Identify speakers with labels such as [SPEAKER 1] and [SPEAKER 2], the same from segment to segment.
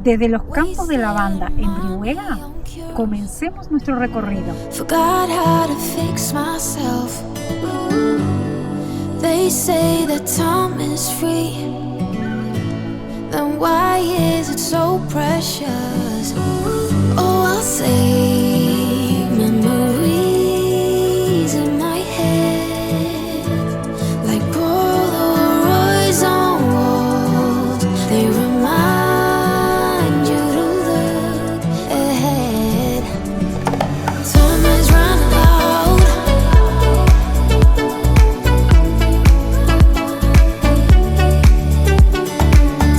[SPEAKER 1] Desde los campos de lavanda en Brihuega, comencemos nuestro recorrido.
[SPEAKER 2] Forgot how to fix myself. They say that time is free. Then why is it so precious? Oh, I'll save memories in my head, like Polaroids on walls. They remind you to look ahead. Time is running out.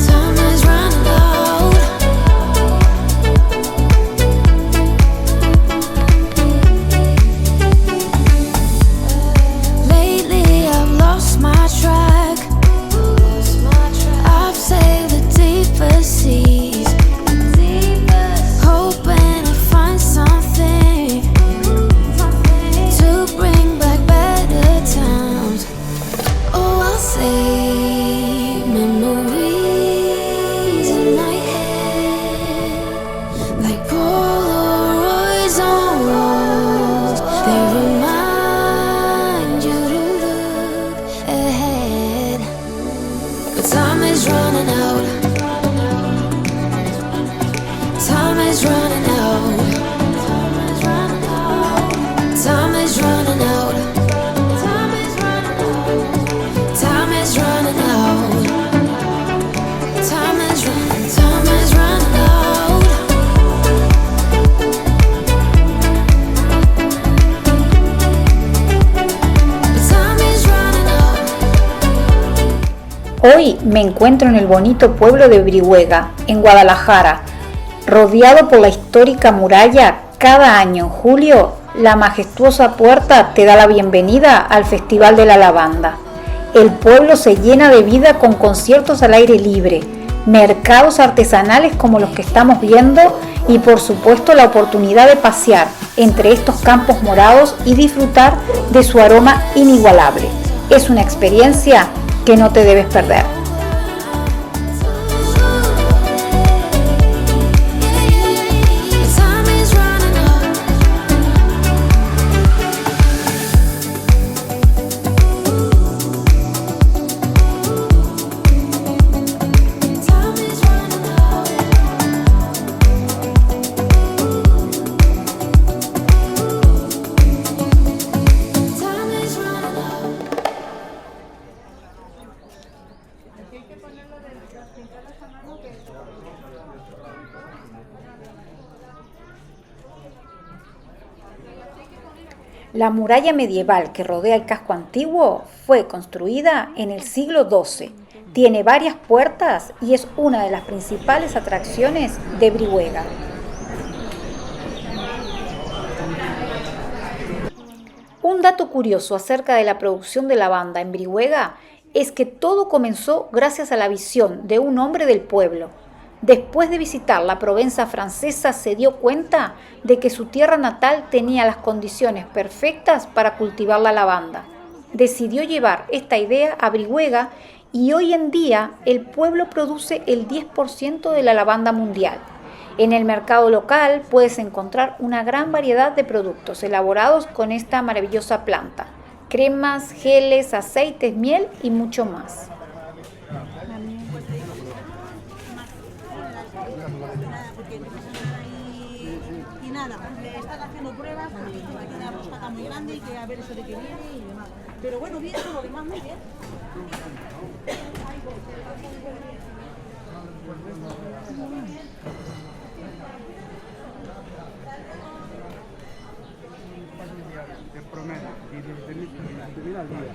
[SPEAKER 2] Time is running out. Lately I've lost my track. I've sailed the deeper seas, hoping to find something to bring back better times. Oh, I'll save memories in my head, like Polaroids on walls. They remind you to look ahead. But time is running out. Time is running out. Time is running out. Time is running out. Time is running out. Time is running. Time is running out. Time is running out.
[SPEAKER 3] Hoy me encuentro en el bonito pueblo de Brihuega, en Guadalajara, rodeado por la histórica muralla. Cada año en julio, la majestuosa puerta te da la bienvenida al Festival de la Lavanda. El pueblo se llena de vida con conciertos al aire libre, mercados artesanales como los que estamos viendo y por supuesto la oportunidad de pasear entre estos campos morados y disfrutar de su aroma inigualable. Es una experiencia que no te debes perder.
[SPEAKER 2] Time is running out. Time is running out. Time is running out.
[SPEAKER 3] La muralla medieval que rodea el casco antiguo fue construida en el siglo XII. Tiene varias puertas y es una de las principales atracciones de Brihuega. Un dato curioso acerca de la producción de lavanda en Brihuega es que todo comenzó gracias a la visión de un hombre del pueblo. Después de visitar la Provenza francesa, se dio cuenta de que su tierra natal tenía las condiciones perfectas para cultivar la lavanda. Decidió llevar esta idea a Brihuega y hoy en día el pueblo produce el 10% de la lavanda mundial. En el mercado local puedes encontrar una gran variedad de productos elaborados con esta maravillosa planta: cremas, geles, aceites, miel y mucho más.
[SPEAKER 4] Y nada, le están haciendo pruebas, porque aquí una rosca muy grande y que a ver eso de que viene y demás. Pero bueno, bien, todo lo demás muy bien.
[SPEAKER 5] De promedio, y 17.000 al día.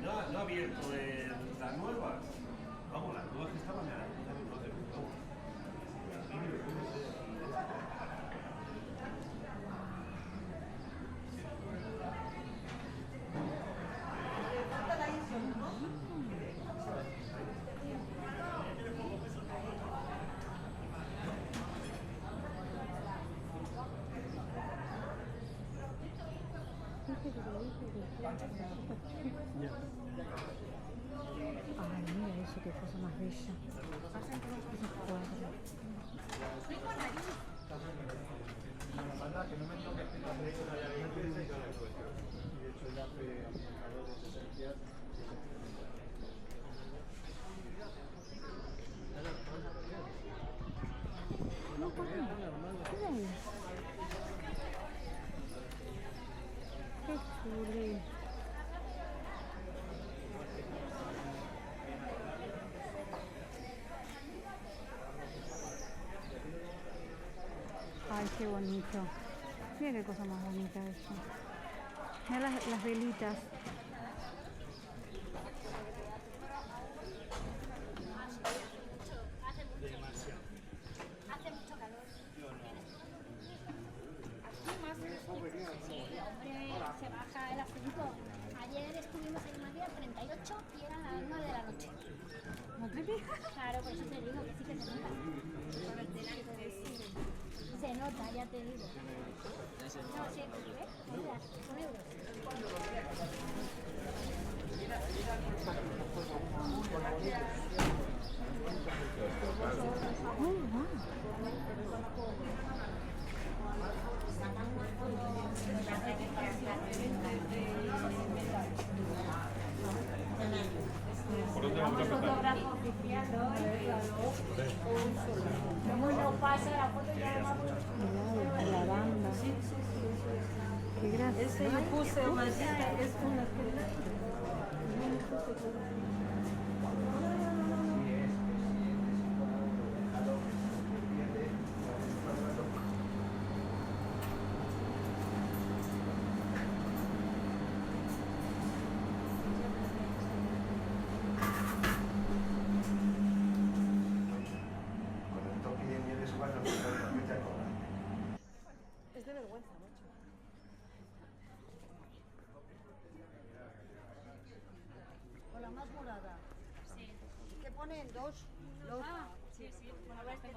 [SPEAKER 5] No ha abierto las nuevas. Vamos, las nuevas que estaban en la
[SPEAKER 1] Ay, mira eso, qué cosa más bella. Esos cuadros. Qué chulo. Ay, qué bonito. Mira qué cosa más bonita eso. Mira las velitas.
[SPEAKER 6] Se baja el asunto. Ayer estuvimos en Madrid a 38 y eran las 9 de la noche.
[SPEAKER 1] ¿No te fijas?
[SPEAKER 6] Claro, por eso te digo que sí que se nota. Se nota, ya te digo. No, sí, ¿ves? Mira, son euros.
[SPEAKER 1] Mira, la lavanda. Qué gracia.
[SPEAKER 5] Con el toque de nieve se van a poner la fecha ahora.
[SPEAKER 4] Es de vergüenza, macho. Con la más morada. Sí. ¿Qué ponen? Dos. Sí. A ver, sí.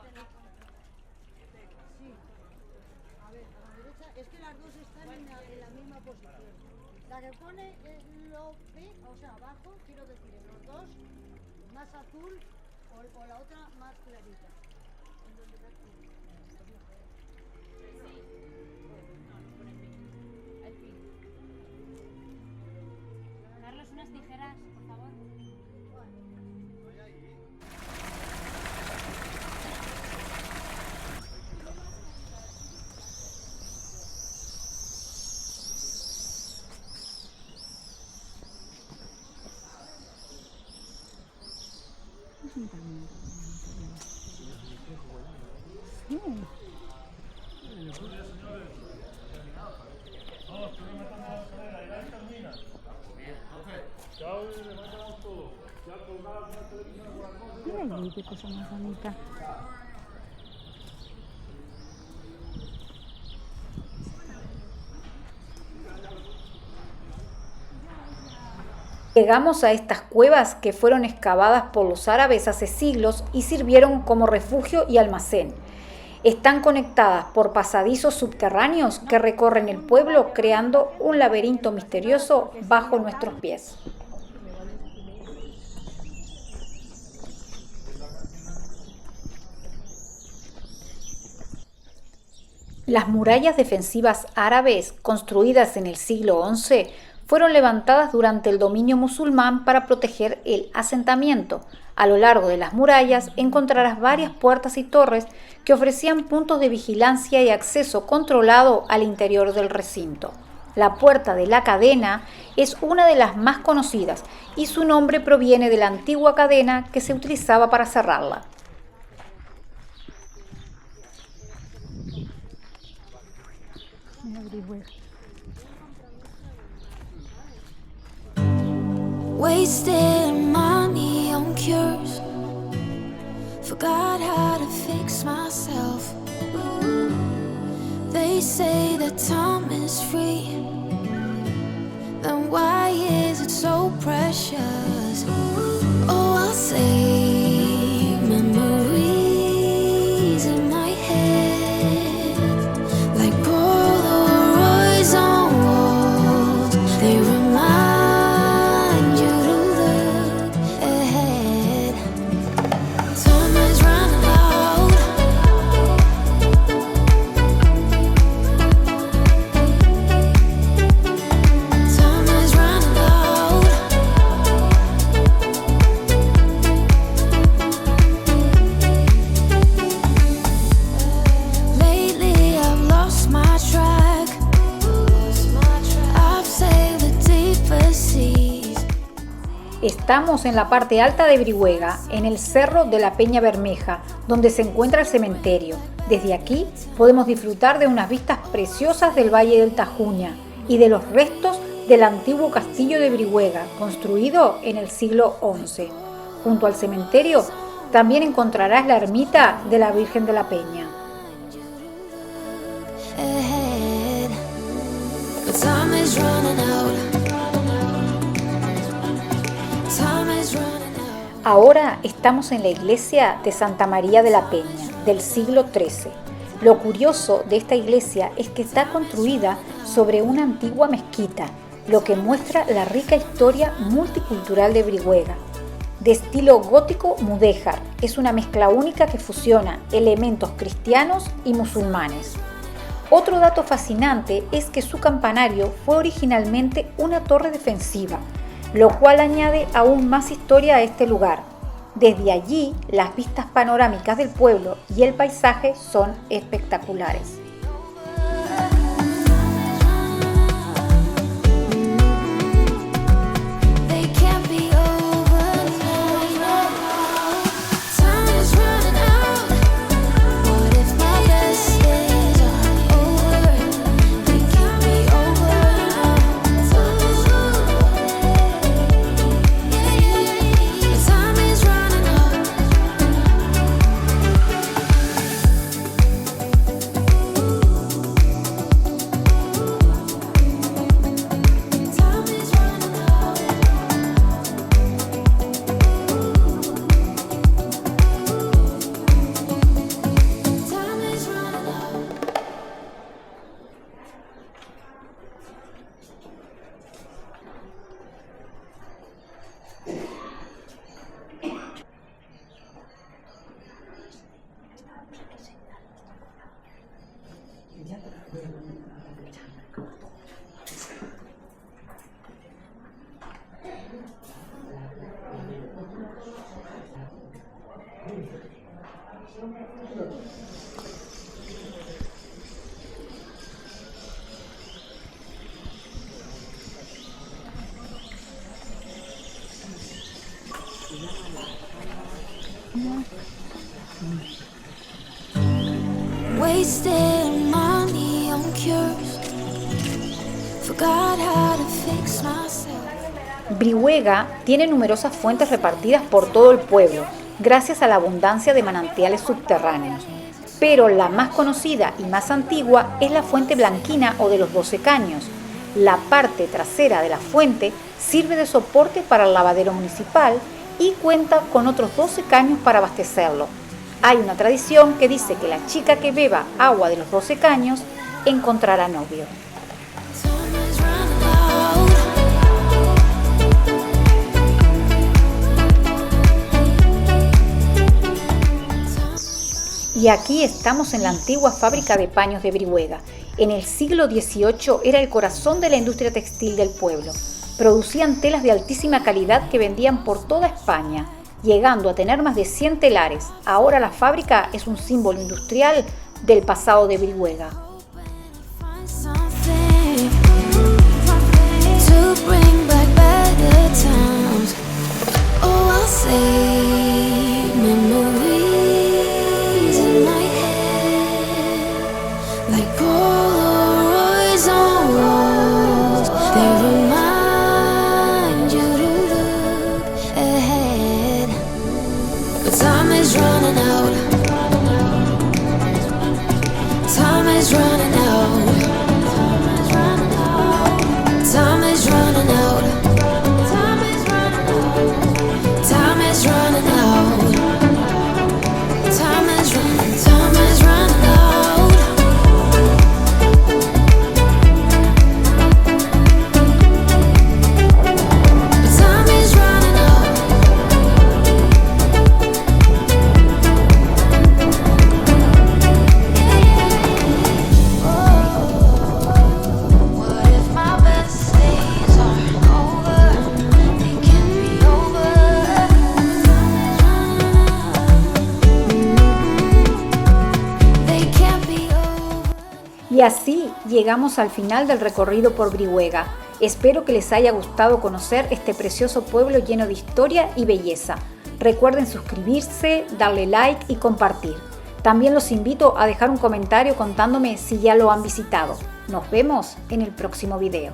[SPEAKER 4] A ver, a la derecha. Es que las dos están en la misma posición. La que pone lo P, o sea, abajo, quiero decir, en los dos, más azul o la otra más clarita.
[SPEAKER 6] Carlos, unas tijeras, por favor.
[SPEAKER 1] Sí. Mira allí qué cosa más bonita.
[SPEAKER 3] Llegamos a estas cuevas que fueron excavadas por los árabes hace siglos y sirvieron como refugio y almacén. Están conectadas por pasadizos subterráneos que recorren el pueblo creando un laberinto misterioso bajo nuestros pies. Las murallas defensivas árabes, construidas en el siglo XI, fueron levantadas durante el dominio musulmán para proteger el asentamiento. A lo largo de las murallas encontrarás varias puertas y torres que ofrecían puntos de vigilancia y acceso controlado al interior del recinto. La Puerta de la Cadena es una de las más conocidas y su nombre proviene de la antigua cadena que se utilizaba para cerrarla.
[SPEAKER 1] Mira, averigüé.
[SPEAKER 2] Wasted money on cures. Forgot how to fix myself. They say that time is free. Then why is it so precious? Oh, I'll save memories in my head, like Polaroids on walls.
[SPEAKER 3] Estamos en la parte alta de Brihuega, en el Cerro de la Peña Bermeja, donde se encuentra el cementerio. Desde aquí podemos disfrutar de unas vistas preciosas del Valle del Tajuña y de los restos del antiguo castillo de Brihuega, construido en el siglo XI. Junto al cementerio también encontrarás la ermita de la Virgen de la Peña.
[SPEAKER 2] Ahead, but time is running out. Time is running out.
[SPEAKER 3] Ahora estamos en la iglesia de Santa María de la Peña, del siglo XIII. Lo curioso de esta iglesia es que está construida sobre una antigua mezquita, lo que muestra la rica historia multicultural de Brihuega. De estilo gótico mudéjar, es una mezcla única que fusiona elementos cristianos y musulmanes. Otro dato fascinante es que su campanario fue originalmente una torre defensiva, lo cual añade aún más historia a este lugar. Desde allí, las vistas panorámicas del pueblo y el paisaje son espectaculares.
[SPEAKER 2] Wasting money on cures. Forgot how to fix myself.
[SPEAKER 3] Brihuega tiene numerosas fuentes repartidas por todo el pueblo, gracias a la abundancia de manantiales subterráneos. Pero la más conocida y más antigua es la fuente blanquina o de los 12 caños. La parte trasera de la fuente sirve de soporte para el lavadero municipal y cuenta con otros 12 caños para abastecerlo. Hay una tradición que dice que la chica que beba agua de los 12 caños encontrará novio. Y aquí estamos en la antigua fábrica de paños de Brihuega. En el siglo XVIII era el corazón de la industria textil del pueblo. Producían telas de altísima calidad que vendían por toda España, llegando a tener más de 100 telares. Ahora la fábrica es un símbolo industrial del pasado de Brihuega. Y así llegamos al final del recorrido por Brihuega. Espero que les haya gustado conocer este precioso pueblo lleno de historia y belleza. Recuerden suscribirse, darle like y compartir. También los invito a dejar un comentario contándome si ya lo han visitado. Nos vemos en el próximo video.